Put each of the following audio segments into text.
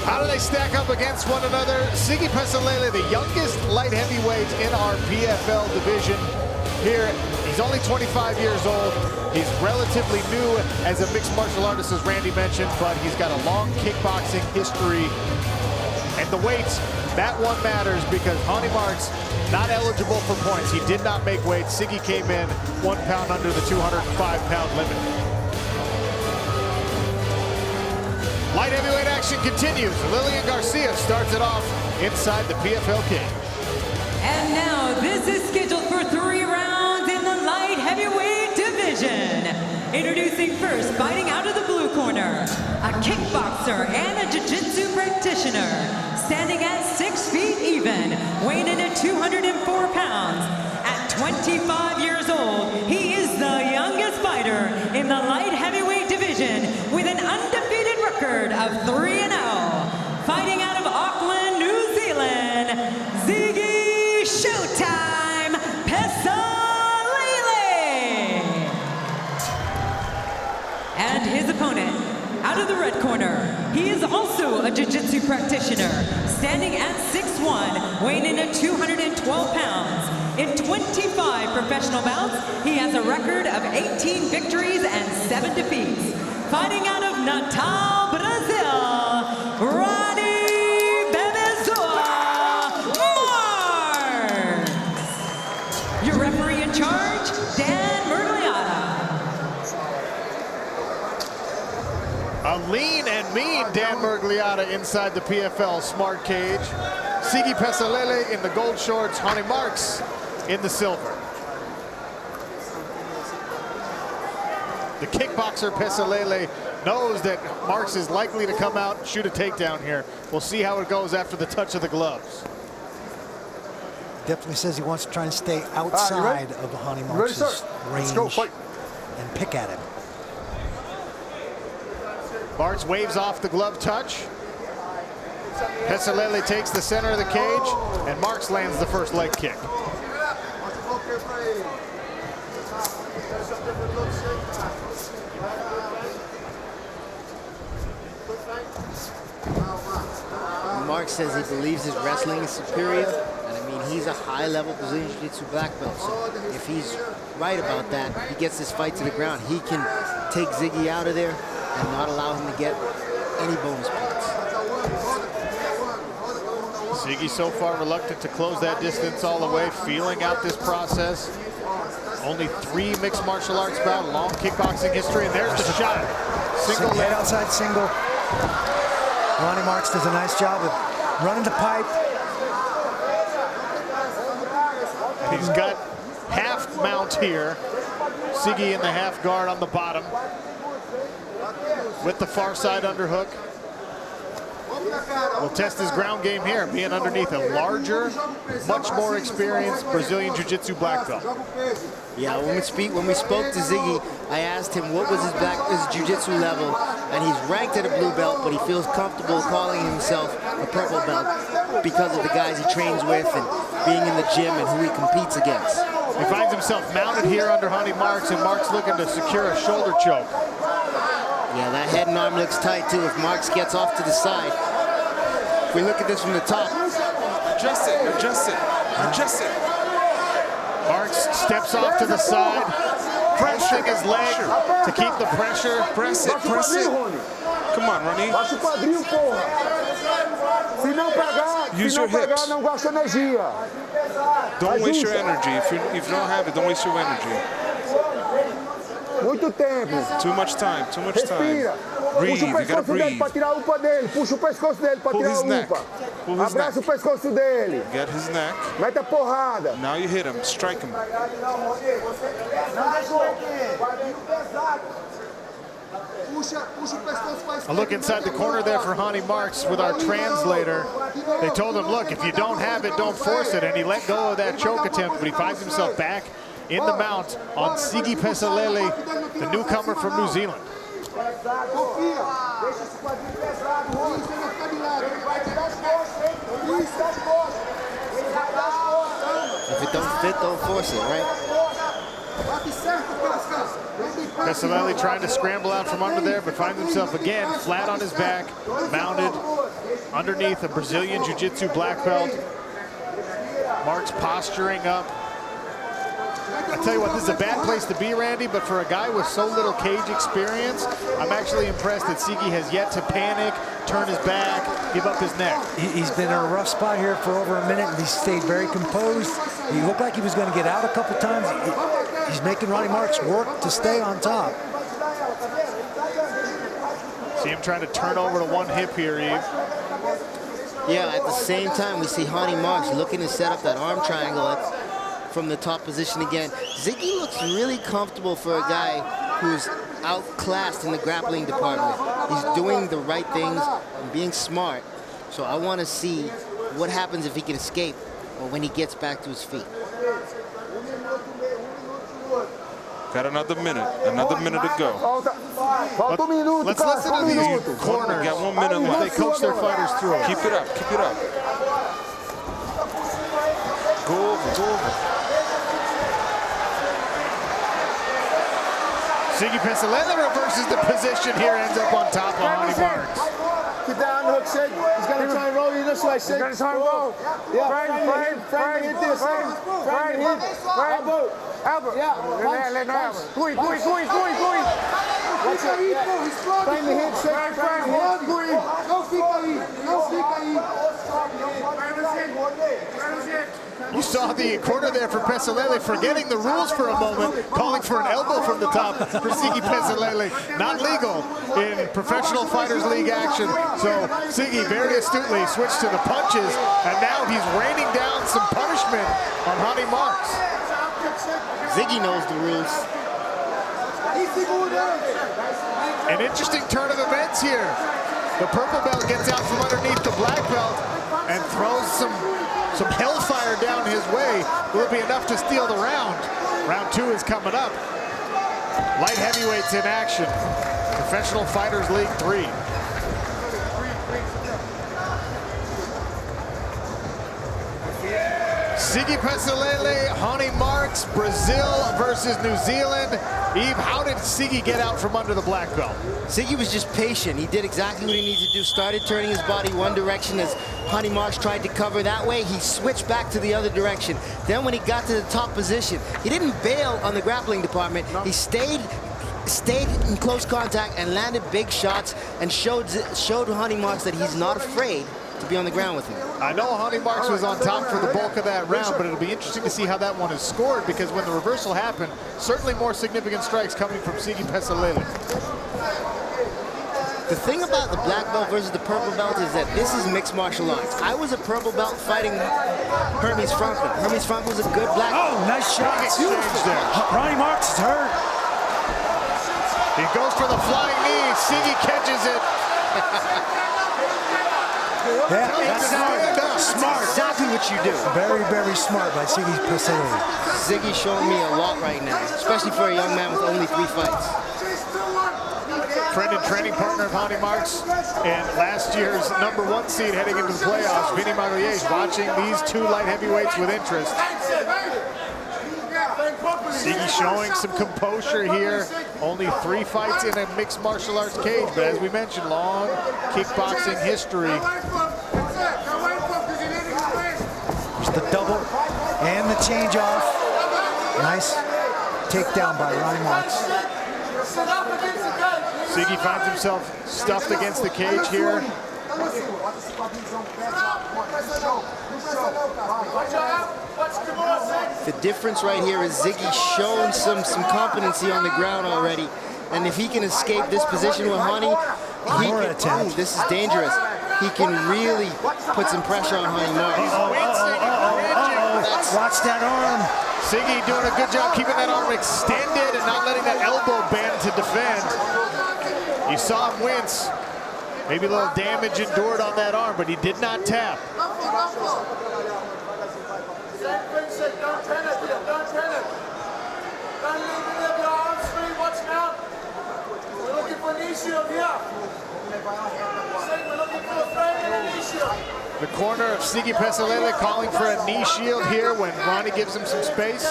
How do they stack up against one another? Sigi Pesolele, the youngest light heavyweight in our PFL division. Here, he's only 25 years old. He's relatively new as a mixed martial artist, as Randy mentioned, but he's got a long kickboxing history. And the weights, that one matters because Hani Marks not eligible for points. He did not make weight. Sigi came in 1 pound under the 205-pound limit. Light heavyweight action continues. Lillian Garcia starts it off inside the PFL cage. And now this is scheduled for 3 rounds in the light heavyweight division. Introducing first, fighting out of the blue corner, a kickboxer and a jiu-jitsu practitioner. Standing at 6 feet even, weighing in at 204 pounds. At 25 years old, he is the youngest fighter in the light heavyweight division with an undefeated record of 3-0. Fighting out of Auckland, New Zealand, Sigi Showtime Pesolele. And his opponent, out of the red corner, he is also a jiu-jitsu practitioner, standing at 6'1", weighing in at 212 pounds. In 25 professional bouts, he has a record of 18 victories and 7 defeats. Fighting out of Natal, Brazil, Rony Bebezoa Marks. Your referee in charge, Dan Miragliotta. A lean and mean Dan Miragliotta inside the PFL smart cage. Sigi Pesolele in the gold shorts, Hani Marks in the silver. The kickboxer Pesolele knows that Marks is likely to come out and shoot a takedown here. We'll see how it goes after the touch of the gloves. Definitely says he wants to try and stay outside of Hani Marks' range. Let's go, fight. And pick at him. Marks waves off the glove touch. Pesolele takes the center of the cage, and Marks lands the first leg kick. Marks says he believes his wrestling is superior, and I mean, he's a high-level Brazilian Jiu-Jitsu black belt, so if he's right about that, he gets this fight to the ground, he can take Sigi out of there and not allow him to get any bonus points. Sigi so far reluctant to close that distance all the way, feeling out this process. Only 3 mixed martial arts bout, long kickboxing history, and there's the shot. Single head outside single. Ronnie Marks does a nice job of running the pipe. He's got half mount here. Sigi in the half guard on the bottom with the far side underhook. Will test his ground game here, being underneath a larger, much more experienced Brazilian Jiu-Jitsu black belt. Yeah, when we spoke to Sigi, I asked him what was his Jiu-Jitsu level, and he's ranked at a blue belt, but he feels comfortable calling himself a purple belt because of the guys he trains with and being in the gym and who he competes against. He finds himself mounted here under Hani Marks, and Marks looking to secure a shoulder choke. Yeah, that head and arm looks tight too. If Marks gets off to the side, if we look at this from the top. Adjust it, adjust it, adjust it. Marks steps off to the side, pressing his leg to keep the pressure. Press it, press it. Come on, Ronnie. Use your hips. Don't waste your energy. If you don't have it, don't waste your energy. Muito tempo. Too much time, too much time. Breathe, you gotta breathe. Tirar a UPA dele, puxa o pescoço dele para tirar a UPA. Abraça o pescoço dele. Get his neck. Mete a porrada. Now you hit him, strike him. A look inside the corner there for Hani Marks with our translator. They told him, look, if you don't have it, don't force it. And he let go of that choke attempt, but he finds himself back in the mount on Sigi Pesolele, the newcomer from New Zealand. If it don't fit, don't force it, right? Pesolele trying to scramble out from under there, but finds himself again flat on his back, mounted. underneath a Brazilian Jiu-Jitsu black belt. Marks posturing up. I tell you what, this is a bad place to be, Randy, but for a guy with so little cage experience, I'm actually impressed that Sigi has yet to panic, turn his back, give up his neck. He's been in a rough spot here for over a minute, and he stayed very composed. He looked like he was going to get out a couple times. He's making Ronnie Marks work to stay on top. See him trying to turn over to one hip here, Yves. Yeah, at the same time, we see Ronnie Marks looking to set up that arm triangle from the top position again. Ziggy looks really comfortable for a guy who's outclassed in the grappling department. He's doing the right things and being smart. So I want to see what happens if he can escape or when he gets back to his feet. Got another minute to go. Let's listen to these corners. Got 1 minute left. They coach their fighters through it. Keep it up, keep it up. Go over, go over. Sigi Pesolele reverses the position here, ends up on top of Ronnie Marks. Get down, hook, Sig. He's going to try and roll you this way, Sig. He's going to try and roll. Yeah, frame, hit this. Frame, hit. Elbow. Yeah, punch. Watch it, yeah. Frame the hit, Sig. Frame the hit. You saw the corner there for Pesolele, forgetting the rules for a moment, calling for an elbow from the top for Sigi Pesolele. Not legal in Professional Fighters League action. So Sigi very astutely switched to the punches, and now he's raining down some punishment on Ronnie Marks. Ziggy knows the rules. An interesting turn of events here. The purple belt gets out from underneath the black belt and throws some hellfire down his way. Will it be enough to steal the round? Round 2 is coming up. Light heavyweights in action. Professional Fighters League 3. Sigi Pesolele, Ronnie Marks, Brazil versus New Zealand. Yves, how did Sigi get out from under the black belt? Sigi was just patient. He did exactly what he needed to do. Started turning his body one direction as Ronnie Marks tried to cover that way. He switched back to the other direction. Then when he got to the top position, he didn't bail on the grappling department. He stayed in close contact and landed big shots and showed Ronnie Marks that he's not afraid to be on the ground with him. I know Ronnie Marks was on top for the bulk of that round, but it'll be interesting to see how that one is scored, because when the reversal happened, certainly more significant strikes coming from Sigi Pesolele. The thing about the black belt versus the purple belt is that this is mixed martial arts. I was a purple belt fighting Hermes Franco. Hermes Franco was a good black belt. Oh, nice shot. Ronnie Marks is hurt. He goes for the flying knee. Sigi catches it. Yeah, that's Smart. Exactly what you do. very, very smart by Sigi Pesolele. Ziggy's showing me a lot right now, especially for a young man with only 3 fights. Friend and training partner of Ronnie Marks and last year's #1 seed heading into the playoffs, Vinny Magalhães, watching these 2 light heavyweights with interest. Sigi showing some composure here. Only 3 fights in a mixed martial arts cage, but as we mentioned, long kickboxing history. There's the double and the change off. Nice takedown by Ronnie Marks. Sigi finds himself stuffed against the cage here. The difference right here is Ziggy's shown some competency on the ground already. And if he can escape this position with Ronnie, this is dangerous. He can really put some pressure on Ronnie Marks. Watch that arm. Sigi doing a good job keeping that arm extended and not letting that elbow bend to defend. You saw him wince. Maybe a little damage endured on that arm, but he did not tap. The corner of Sigi Pesolele calling for a knee shield here when Ronnie gives him some space.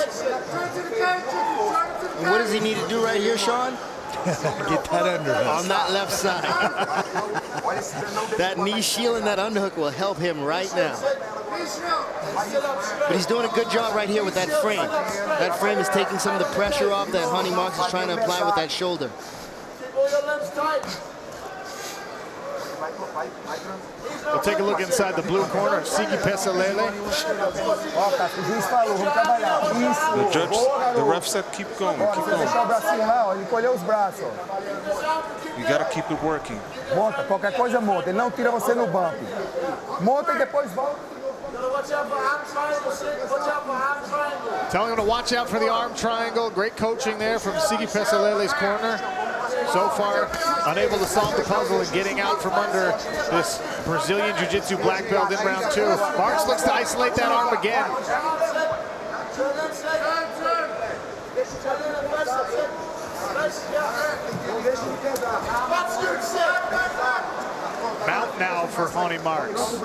And what does he need to do right here, Sean? Get that under him. On that left side. That knee shield and that underhook will help him right now. But he's doing a good job right here with that frame. That frame is taking some of the pressure off that Ronnie Marks is trying to apply with that shoulder. We'll take a look inside the blue corner of Sigi Pesolele. The ref said keep going, keep going. You gotta keep it working. Monta, qualquer coisa monta. Ele não tira você no bump. Monta e depois volta. Telling him to watch out for the arm triangle. Great coaching there from Sigi Pesolele's corner. So far, unable to solve the puzzle and getting out from under this Brazilian Jiu-Jitsu black belt in round 2. Marks looks to isolate that arm again. Mount now for Ronnie Marks.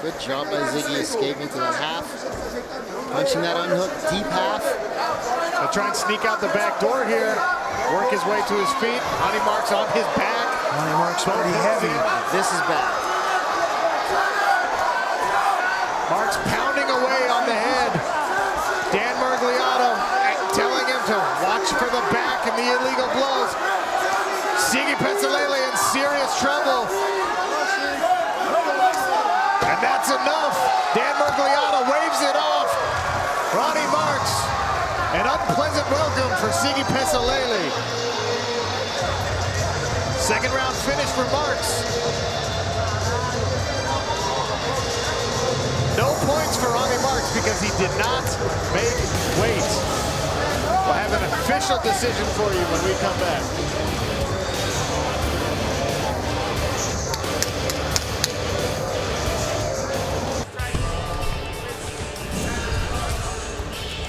Good job by Ziggy escaping to that half. Punching that unhook deep half. He'll try and sneak out the back door here. Work his way to his feet. Ronnie Marks on his back. Ronnie Marks pretty heavy. This is bad. Marks pounding away on the head. Dan Miragliotta telling him to watch for the back and the illegal blows. Sigi Pesolele in serious trouble. And that's enough. Dan Miragliotta waves it off. Ronnie Marks, an unpleasant welcome for Sigi Pesolele. Second round finish for Marks. No points for Ronnie Marks because he did not make weight. We'll have an official decision for you when we come back.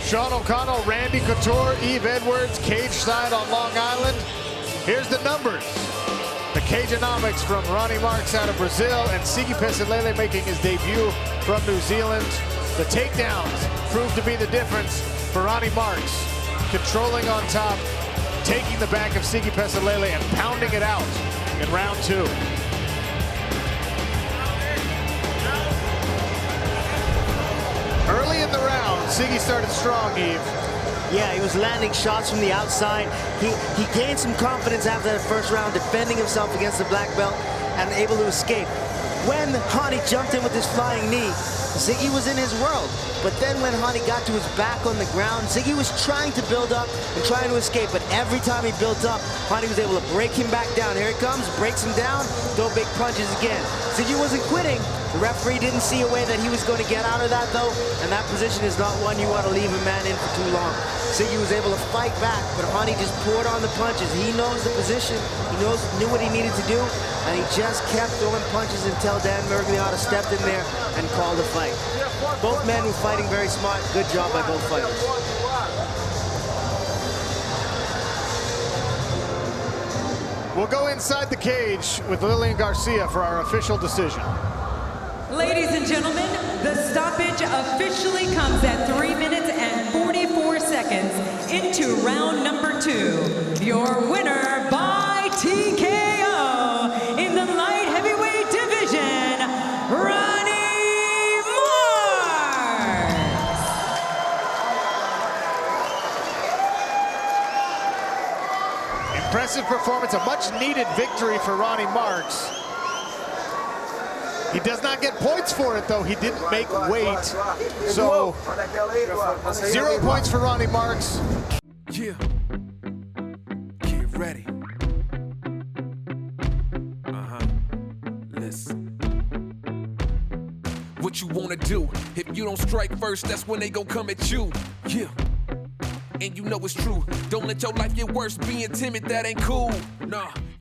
Sean O'Connell, Randy Couture, Yves Edwards, cage side on Long Island. Here's the numbers. The Cageonomics from Ronnie Marks out of Brazil and Sigi Pesolele making his debut from New Zealand. The takedowns proved to be the difference for Ronnie Marks. Controlling on top, taking the back of Sigi Pesolele and pounding it out in round 2. Early in the round, Sigi started strong, Yves. Yeah, he was landing shots from the outside. He gained some confidence after the first round, defending himself against the black belt and able to escape. When Ronnie jumped in with his flying knee, Ziggy was in his world. But then when Ronnie got to his back on the ground, Ziggy was trying to build up and trying to escape. But every time he built up, Ronnie was able to break him back down. Here he comes, breaks him down, throw big punches again. Ziggy wasn't quitting. The referee didn't see a way that he was going to get out of that, though. And that position is not one you want to leave a man in for too long. Ziggy was able to fight back, but Ronnie just poured on the punches. He knows the position. He knew what he needed to do. And he just kept throwing punches until Dan Miragliotta stepped in there and called a fight. Both men were fighting very smart. Good job by both fighters. We'll go inside the cage with Lillian Garcia for our official decision. Ladies and gentlemen, the stoppage officially comes at 3 minutes and 44 seconds into round number 2. Your winner by TKO in the light heavyweight division, Ronnie Marks. Impressive performance, a much needed victory for Ronnie Marks. He does not get points for it, though. He didn't make weight. So, 0 points for Ronnie Marks. Yeah. Get ready. Listen. What you wanna do? If you don't strike first, that's when they gon' come at you. Yeah. And you know it's true. Don't let your life get worse. Being timid, that ain't cool. Nah.